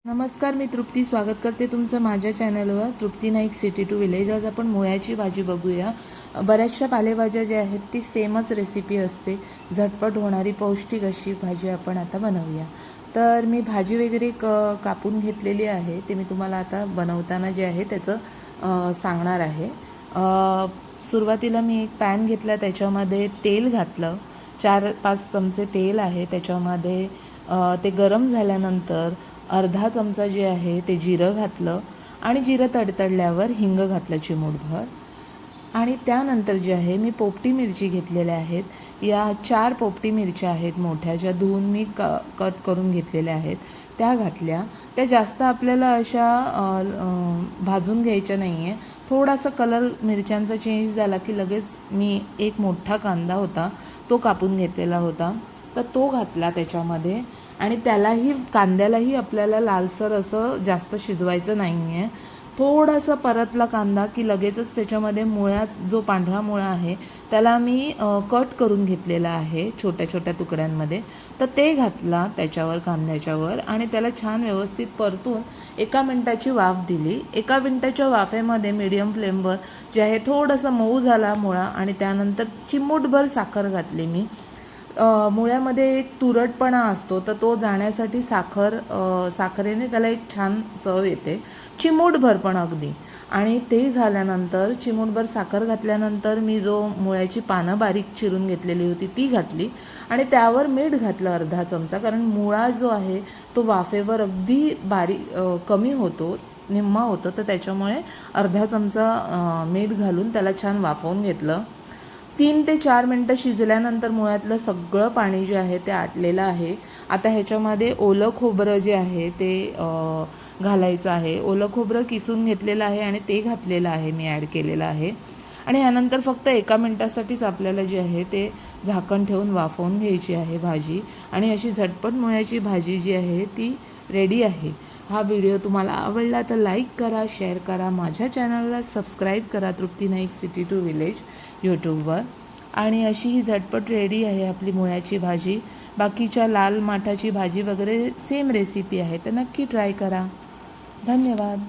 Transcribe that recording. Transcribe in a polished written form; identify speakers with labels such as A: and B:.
A: नमस्कार, मी तृप्ती स्वागत करते तुमचं माझ्या चॅनलवर. तृप्ती नाईक सिटी टू विलेज. आज आपण मुळ्याची भाजी बघूया. बऱ्याचशा पालेभाज्या ज्या आहेत ती सेमच रेसिपी असते. झटपट होणारी पौष्टिक अशी भाजी आपण आता बनवूया. तर मी भाजी वगैरे कापून घेतलेली आहे. ते मी तुम्हाला आता बनवताना जे आहे त्याचं सांगणार आहे. सुरुवातीला मी एक पॅन घेतला, त्याच्यामध्ये तेल घातलं. 4-5 चमचे तेल आहे त्याच्यामध्ये. ते गरम झाल्यानंतर अर्धा चमचा जे आहे ते जिरं घातलं आणि जिरं तडतडल्यावर हिंग घातलं चिमूटभर. आणि त्यानंतर जे आहे मी पोपटी मिरची घेतलेल्या आहेत. या 4 पोपटी मिरच्या आहेत मोठ्या, ज्या धुवून मी कट करून घेतलेल्या आहेत, त्या घातल्या. त्या जास्त आपल्याला अशा भाजून घ्यायच्या नाही आहे. थोडासा कलर मिरच्यांचा चेंज झाला की लगेच मी एक मोठा कांदा होता तो कापून घेतलेला होता, तर तो घातला त्याच्यामध्ये. आणि त्यालाही, कांद्यालाही आपल्याला लालसर असं जास्त शिजवायचं नाही आहे. थोडासा परतला कांदा की लगेचच त्याच्यामध्ये जो पांढरा मुळा आहे त्याला मी कट करून घेतलेला आहे छोट्या छोट्या तुकड्यांमध्ये, तर ते घातला त्याच्यावर, कांद्याच्यावर. आणि त्याला छान व्यवस्थित परतून 1 मिनिटाची वाफ दिली. 1 मिनिटाच्या वाफेमध्ये मीडियम फ्लेमवर जे आहे थोडंसं मऊ झाला मुळा. आणि त्यानंतर चिमूटभर साखर घातली मी. मुळ्यामध्ये एक तुरटपणा असतो, तर तो जाण्यासाठी साखरेने त्याला एक छान चव येते, चिमूटभर पण अगदी. आणि ते झाल्यानंतर चिमूटभर साखर घातल्यानंतर मी जो मुळ्याची पानं बारीक चिरून घेतलेली होती ती घातली. आणि त्यावर मीठ घातलं अर्धा चमचा, कारण मुळा जो आहे तो वाफेवर अगदी कमी होतो, निम्मा होतो, तर त्याच्यामुळे अर्धा चमचा मीठ घालून त्याला छान वाफवून घेतलं. 3 ते 4 मिनटं शिजल्यानंतर मुळ्यातलं सगळं पाणी जे आहे ते आटलेलं आहे. आता ह्याच्यामध्ये ओलं खोबरं जे आहे ते घालायचं आहे. ओलं खोबरं किसून घेतलेलं आहे आणि ते घातलेलं आहे, मी ॲड केलेलं आहे. आणि ह्यानंतर फक्त 1 मिनिटासाठीच आपल्याला जे आहे ते झाकण ठेवून वाफवून घ्यायची आहे भाजी. आणि अशी झटपट मुळ्याची भाजी जी आहे ती रेडी आहे. हा व्हिडिओ तुम्हाला आवडला तर लाईक करा, शेअर करा, माझ्या चॅनलला सबस्क्राईब करा, तृप्ती नाईक सिटी टू विलेज यूट्यूबवर. आणि अशी ही झटपट रेडी आहे आपली मुळ्याची भाजी. बाकीच्या लाल माठाची भाजी वगैरे सेम रेसिपी आहे, तर नक्की ट्राय करा. धन्यवाद.